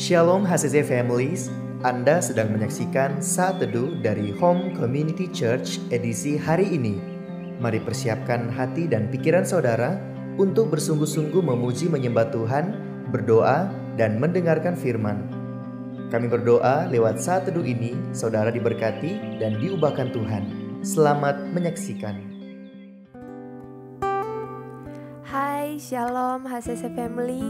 Shalom HCC Families, Anda sedang menyaksikan Saat Teduh dari Home Community Church edisi hari ini. Mari persiapkan hati dan pikiran saudara untuk bersungguh-sungguh memuji menyembah Tuhan, berdoa, dan mendengarkan firman. Kami berdoa lewat Saat Teduh ini, saudara diberkati dan diubahkan Tuhan. Selamat menyaksikan. Hai, Shalom HCC Family.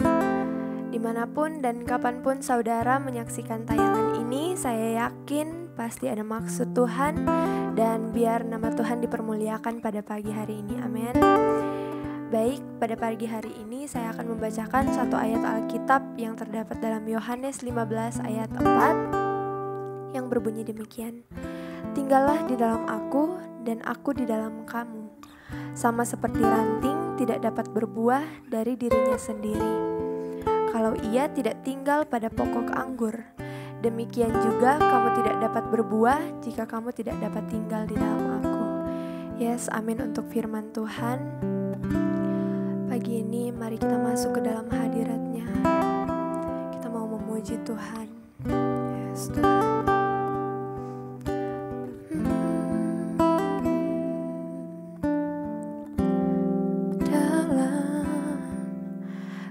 Dimanapun dan kapanpun saudara menyaksikan tayangan ini, saya yakin pasti ada maksud Tuhan dan biar nama Tuhan dipermuliakan pada pagi hari ini, amin. Baik, pada pagi hari ini saya akan membacakan satu ayat Alkitab yang terdapat dalam Yohanes 15 ayat 4 yang berbunyi demikian. Tinggallah di dalam aku dan aku di dalam kamu. Sama seperti ranting tidak dapat berbuah dari dirinya sendiri kalau ia tidak tinggal pada pokok anggur. Demikian juga kamu tidak dapat berbuah jika kamu tidak dapat tinggal di dalam aku. Yes, amin untuk firman Tuhan. Pagi ini mari kita masuk ke dalam hadirat-Nya. Kita mau memuji Tuhan. Yes, Tuhan.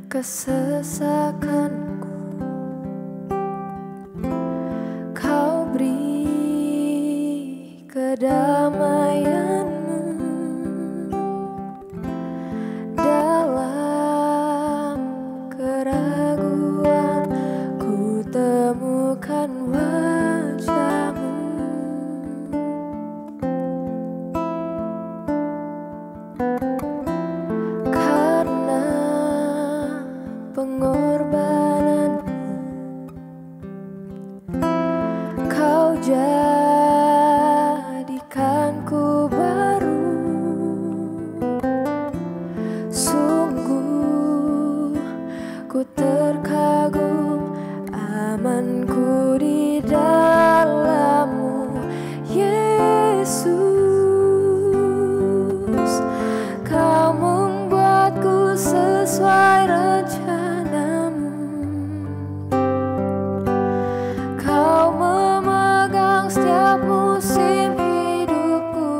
Kesesakanku, Kau beri kedamaian-Mu. Dalam keraguan ku temukan wajah-Mu. Pengorbanan-Mu, Kau jadikanku baru. Sungguh ku terkagum, amanku di dalam-Mu, Yesus. Kau membuatku sesuai rencana. Setiap musim hidupku,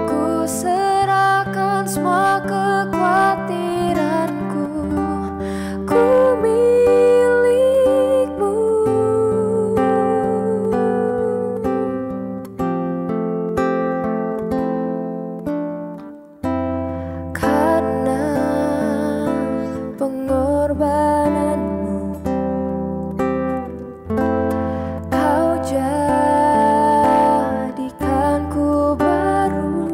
ku serahkan semua kekhawatiranku, ku milik-Mu. Karena pengorbanan jadikanku baru.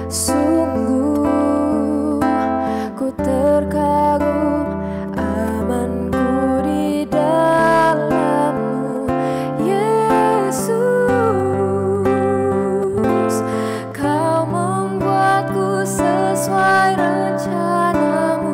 Sungguh ku terkagum, amanku di dalam-Mu, Yesus. Kau membuatku sesuai rencana-Mu.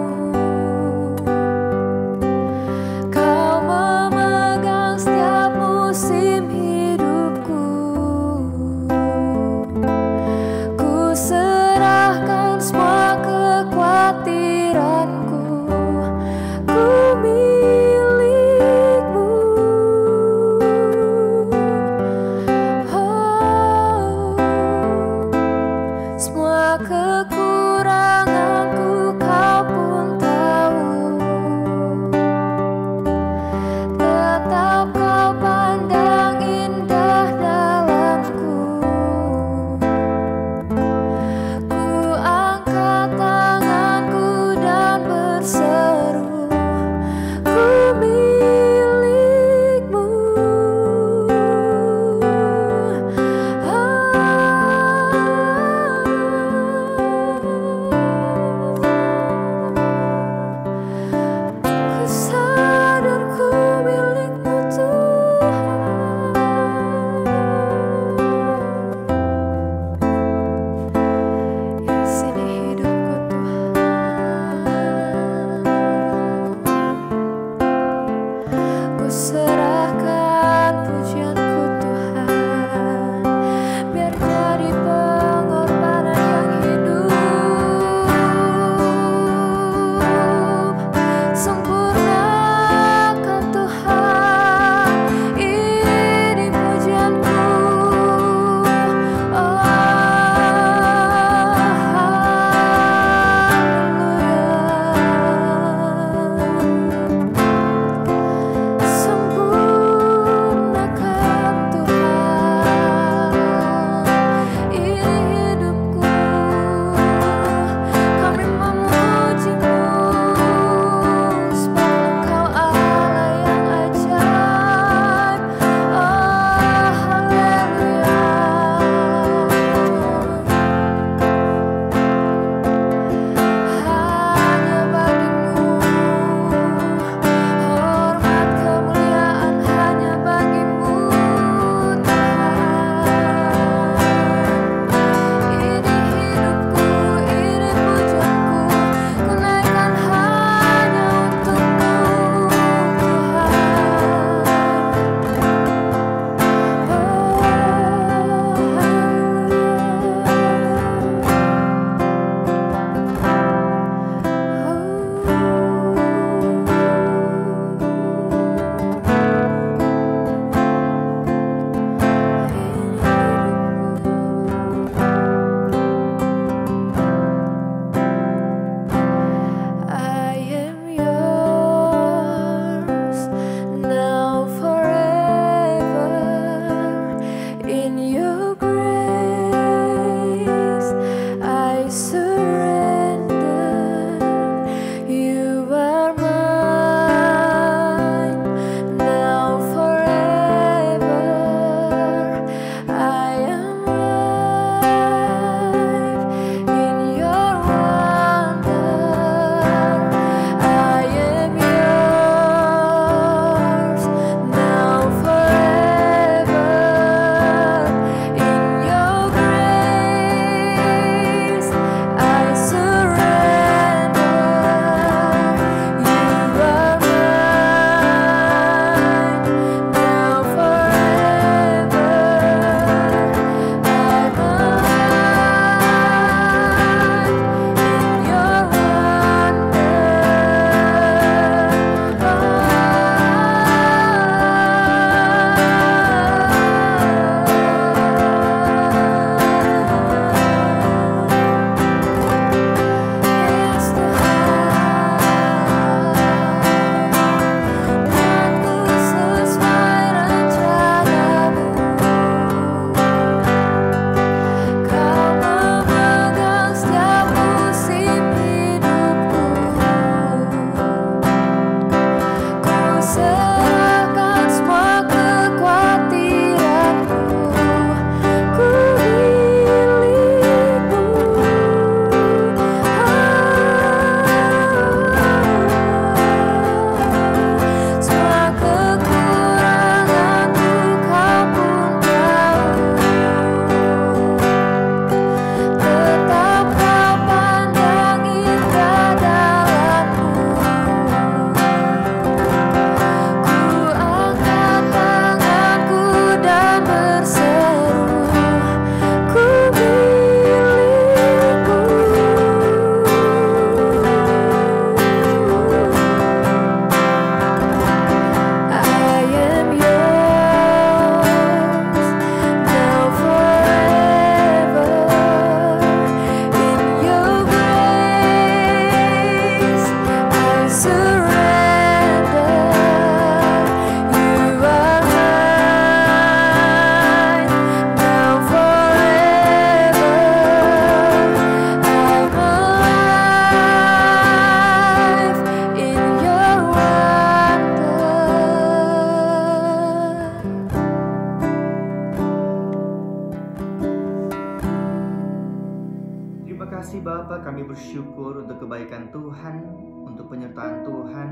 Terima kasih Bapa, kami bersyukur untuk kebaikan Tuhan, untuk penyertaan Tuhan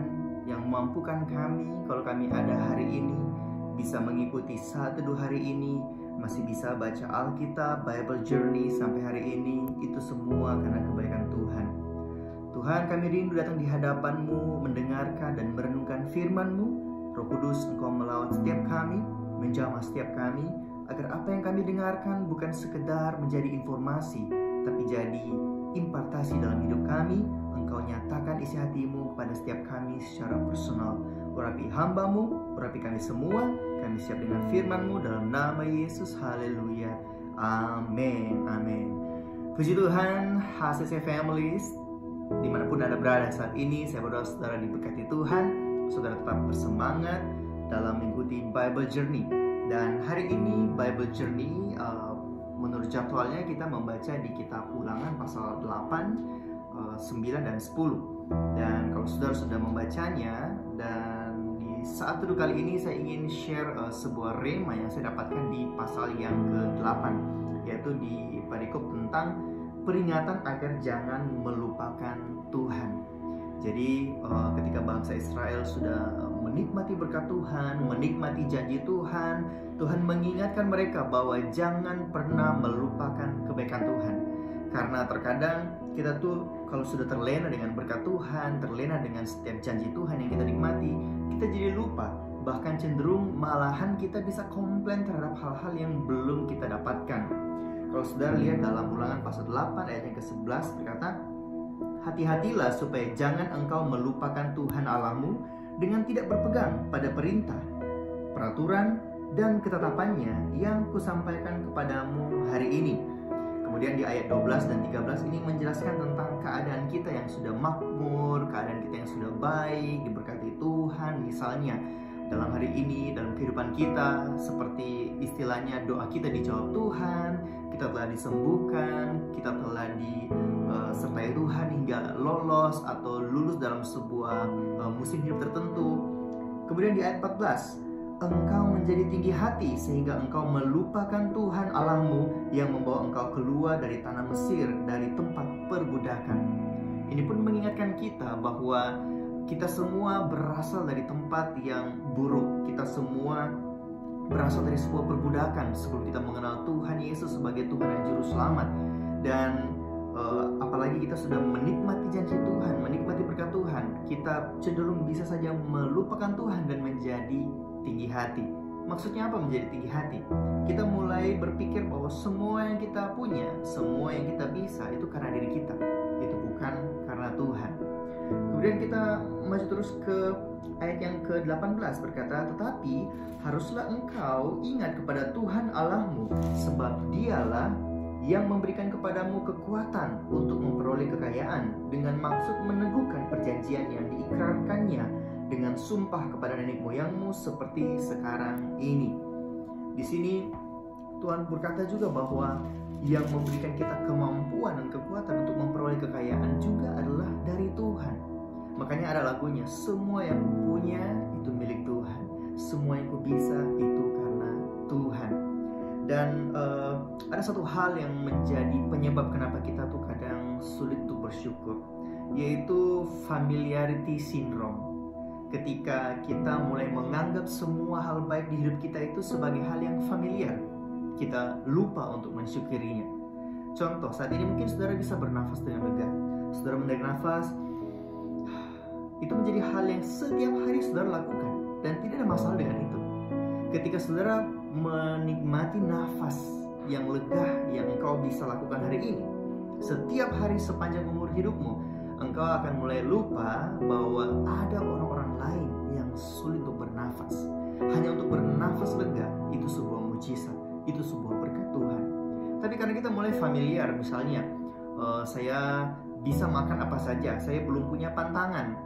yang memampukan kami kalau kami ada hari ini, bisa mengikuti saat teduh hari ini, masih bisa baca Alkitab, Bible Journey sampai hari ini. Itu semua karena kebaikan Tuhan. Tuhan, kami rindu datang di hadapan-Mu, mendengarkan dan merenungkan firman-Mu. Roh Kudus, Engkau melawat setiap kami, menjamah setiap kami, agar apa yang kami dengarkan bukan sekedar menjadi informasi, tapi jadi impartasi dalam hidup kami. Engkau nyatakan isi hati-Mu kepada setiap kami secara personal. Urapi hamba-Mu, urapi kami semua. Kami siap dengan firman-Mu dalam nama Yesus. Haleluya. Amin. Amin. Puji Tuhan, HCC Families, dimanapun Anda berada saat ini, saya berdoa saudara diberkati Tuhan. Saudara tetap bersemangat dalam mengikuti Bible Journey. Dan hari ini Bible Journey, menurut jadwalnya kita membaca di kitab Ulangan pasal 8, 9 dan 10. Dan kalau saudara sudah membacanya, dan di saat teduh kali ini saya ingin share sebuah rema yang saya dapatkan di pasal yang ke-8, yaitu di perikop tentang peringatan agar jangan melupakan Tuhan. Jadi ketika bangsa Israel sudah menikmati berkat Tuhan, menikmati janji Tuhan, Tuhan mengingatkan mereka bahwa jangan pernah melupakan kebaikan Tuhan. Karena terkadang kita tuh kalau sudah terlena dengan berkat Tuhan, terlena dengan setiap janji Tuhan yang kita nikmati, kita jadi lupa. Bahkan cenderung malahan kita bisa komplain terhadap hal-hal yang belum kita dapatkan. Kalau saudara lihat dalam Ulangan pasal 8 ayat yang ke-11 berkata, hati-hatilah supaya jangan engkau melupakan Tuhan Allahmu dengan tidak berpegang pada perintah, peraturan, dan ketetapannya yang kusampaikan kepadamu hari ini. Kemudian di ayat 12 dan 13 ini menjelaskan tentang keadaan kita yang sudah makmur, keadaan kita yang sudah baik, diberkati Tuhan. Misalnya dalam hari ini, dalam kehidupan kita, seperti istilahnya doa kita dijawab Tuhan, kita telah disembuhkan, kita telah disertai Tuhan hingga lolos atau lulus dalam sebuah musim hidup tertentu. Kemudian di ayat 14, engkau menjadi tinggi hati sehingga engkau melupakan Tuhan Allahmu yang membawa engkau keluar dari tanah Mesir, dari tempat perbudakan. Ini pun mengingatkan kita bahwa kita semua berasal dari tempat yang buruk. Kita semua berasal dari sebuah perbudakan sebelum kita mengenal Tuhan Yesus sebagai Tuhan dan Juru Selamat. Dan apalagi kita sudah menikmati janji Tuhan, menikmati berkat Tuhan, kita cenderung bisa saja melupakan Tuhan dan menjadi tinggi hati. Maksudnya apa menjadi tinggi hati? Kita mulai berpikir bahwa semua yang kita punya, semua yang kita bisa itu karena diri kita, itu bukan karena Tuhan. Kemudian kita maju terus ke ayat yang ke-18 berkata, tetapi haruslah engkau ingat kepada Tuhan Allahmu, sebab dialah yang memberikan kepadamu kekuatan untuk memperoleh kekayaan dengan maksud meneguhkan perjanjian yang diikrarkannya dengan sumpah kepada nenek moyangmu seperti sekarang ini. Di sini Tuhan berkata juga bahwa yang memberikan kita kemampuan dan kekuatan untuk memperoleh kekayaan juga adalah dari Tuhan. Makanya ada lagunya, semua yang kupunya itu milik Tuhan, semua yang kubisa itu karena Tuhan. Dan ada satu hal yang menjadi penyebab kenapa kita tuh kadang sulit untuk bersyukur, yaitu familiarity syndrome. Ketika kita mulai menganggap semua hal baik di hidup kita itu sebagai hal yang familiar, kita lupa untuk mensyukurinya. Contoh, saat ini mungkin saudara bisa bernafas dengan lega. Saudara menarik nafas, itu menjadi hal yang setiap hari saudara lakukan dan tidak ada masalah dengan itu. Ketika saudara menikmati nafas yang lega yang engkau bisa lakukan hari ini, setiap hari sepanjang umur hidupmu, engkau akan mulai lupa bahwa ada orang-orang lain yang sulit untuk bernafas. Hanya untuk bernafas lega, itu sebuah mujizat, itu sebuah berkat Tuhan. Tapi karena kita mulai familiar, misalnya saya bisa makan apa saja, saya belum punya pantangan,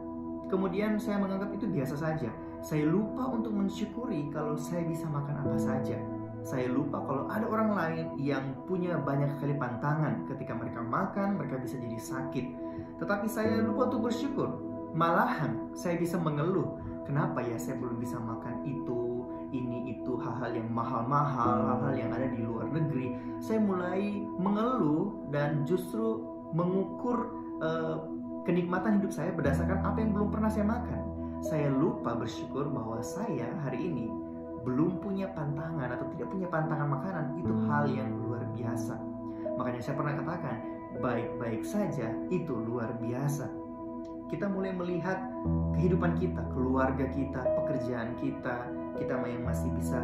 kemudian saya menganggap itu biasa saja. Saya lupa untuk mensyukuri kalau saya bisa makan apa saja. Saya lupa kalau ada orang lain yang punya banyak sekali pantangan. Ketika mereka makan, mereka bisa jadi sakit. Tetapi saya lupa untuk bersyukur. Malahan saya bisa mengeluh, kenapa ya saya belum bisa makan itu, ini, itu, hal-hal yang mahal-mahal, hal-hal yang ada di luar negeri. Saya mulai mengeluh dan justru mengukur kenikmatan hidup saya berdasarkan apa yang belum pernah saya makan. Saya lupa bersyukur bahwa saya hari ini belum punya pantangan atau tidak punya pantangan makanan. Itu hal yang luar biasa. Makanya saya pernah katakan, baik-baik saja itu luar biasa. Kita mulai melihat kehidupan kita, keluarga kita, pekerjaan kita yang masih bisa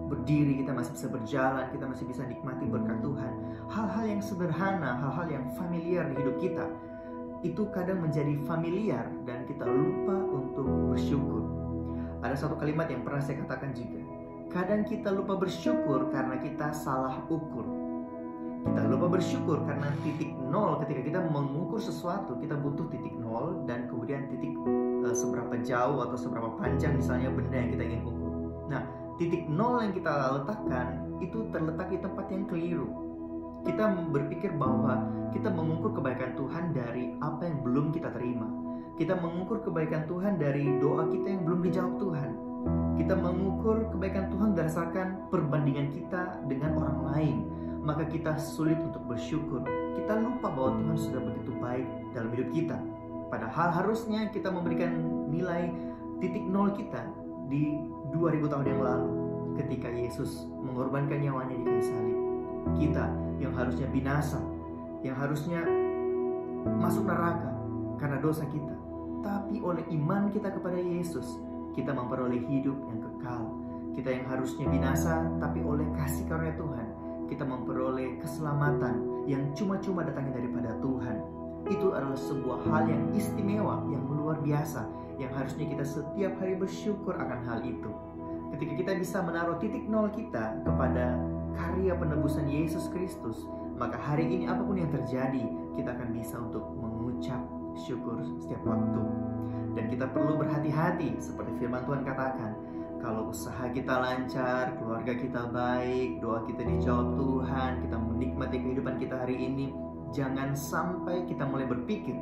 berdiri, kita masih bisa berjalan, kita masih bisa nikmati berkat Tuhan. Hal-hal yang sederhana, hal-hal yang familiar di hidup kita, itu kadang menjadi familiar dan kita lupa untuk bersyukur. Ada satu kalimat yang pernah saya katakan juga, kadang kita lupa bersyukur karena kita salah ukur. Kita lupa bersyukur karena titik nol. Ketika kita mengukur sesuatu, kita butuh titik nol dan kemudian titik seberapa jauh atau seberapa panjang misalnya benda yang kita ingin ukur. Nah, titik nol yang kita letakkan itu terletak di tempat yang keliru. Kita berpikir bahwa kita mengukur kebaikan Tuhan dari apa yang belum kita terima. Kita mengukur kebaikan Tuhan dari doa kita yang belum dijawab Tuhan. Kita mengukur kebaikan Tuhan berdasarkan perbandingan kita dengan orang lain. Maka kita sulit untuk bersyukur. Kita lupa bahwa Tuhan sudah begitu baik dalam hidup kita. Padahal harusnya kita memberikan nilai titik nol kita di 2000 tahun yang lalu ketika Yesus mengorbankan nyawanya di kayu salib. Kita yang harusnya binasa, yang harusnya masuk neraka karena dosa kita, tapi oleh iman kita kepada Yesus, kita memperoleh hidup yang kekal. Kita yang harusnya binasa, tapi oleh kasih karunia Tuhan, kita memperoleh keselamatan yang cuma-cuma datangnya daripada Tuhan. Itu adalah sebuah hal yang istimewa, yang luar biasa, yang harusnya kita setiap hari bersyukur akan hal itu. Ketika kita bisa menaruh titik nol kita kepada karya penebusan Yesus Kristus, maka hari ini apapun yang terjadi, kita akan bisa untuk mengucap syukur setiap waktu. Dan kita perlu berhati-hati, seperti firman Tuhan katakan, kalau usaha kita lancar, keluarga kita baik, doa kita dijawab Tuhan, kita menikmati kehidupan kita hari ini, jangan sampai kita mulai berpikir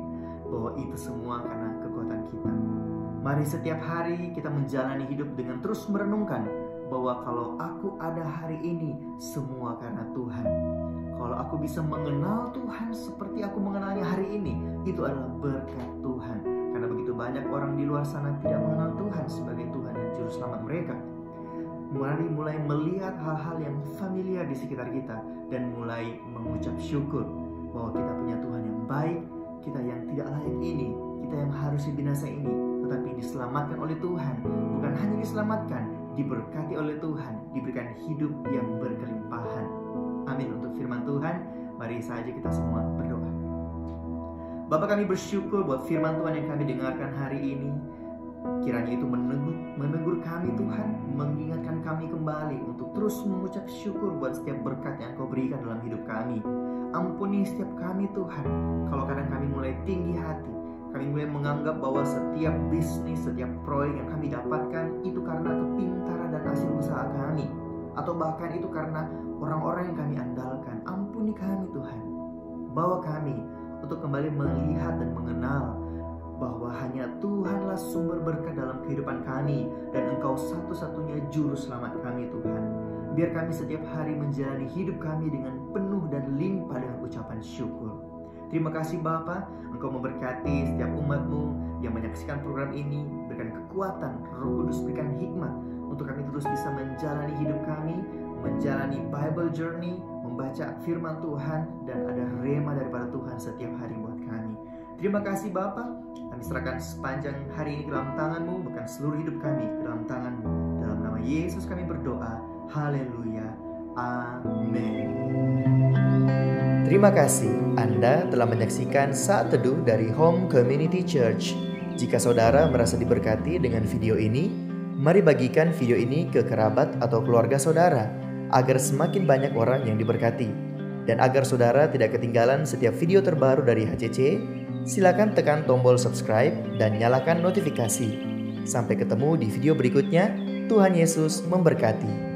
bahwa itu semua karena kekuatan kita. Mari setiap hari kita menjalani hidup dengan terus merenungkan bahwa kalau aku ada hari ini, semua karena Tuhan. Kalau aku bisa mengenal Tuhan seperti aku mengenalnya hari ini, itu adalah berkat Tuhan. Karena begitu banyak orang di luar sana tidak mengenal Tuhan sebagai Tuhan dan Juru Selamat mereka. Mari mulai melihat hal-hal yang familiar di sekitar kita dan mulai mengucap syukur bahwa kita punya Tuhan yang baik, kita yang tidak layak ini, kita yang harus binasa ini, tetapi diselamatkan oleh Tuhan. Bukan hanya diselamatkan, diberkati oleh Tuhan, diberikan hidup yang berkelimpahan. Amin. Untuk firman Tuhan, mari saja kita semua berdoa. Bapa, kami bersyukur buat firman Tuhan yang kami dengarkan hari ini. Kiranya itu menegur kami Tuhan, mengingatkan kami kembali untuk terus mengucap syukur buat setiap berkat yang Kau berikan dalam hidup kami. Ampuni setiap kami Tuhan, kalau kadang kami mulai tinggi hati, kami mulai menganggap bahwa setiap bisnis, setiap proyek yang kami dapatkan itu karena kepintaran dan hasil usaha kami, atau bahkan itu karena orang-orang yang kami andalkan. Ampuni kami Tuhan, bawa kami untuk kembali melihat dan mengenal bahwa hanya Tuhanlah sumber berkat dalam kehidupan kami, dan Engkau satu-satunya juru selamat kami Tuhan. Biar kami setiap hari menjalani hidup kami dengan penuh dan limpah dengan ucapan syukur. Terima kasih Bapa, Engkau memberkati setiap umat-Mu yang menyaksikan program ini. Berikan kekuatan, Roh Kudus berikan hikmat untuk kami terus bisa menjalani hidup kami, menjalani Bible Journey, membaca firman Tuhan, dan ada rema daripada Tuhan setiap hari buat kami. Terima kasih Bapa, kami serahkan sepanjang hari ini ke dalam tangan-Mu, bahkan seluruh hidup kami ke dalam tangan-Mu. Dalam nama Yesus kami berdoa, haleluya, amin. Terima kasih Anda telah menyaksikan Saat Teduh dari Home Community Church. Jika saudara merasa diberkati dengan video ini, mari bagikan video ini ke kerabat atau keluarga saudara, agar semakin banyak orang yang diberkati. Dan agar saudara tidak ketinggalan setiap video terbaru dari HCC, silakan tekan tombol subscribe dan nyalakan notifikasi. Sampai ketemu di video berikutnya. Tuhan Yesus memberkati.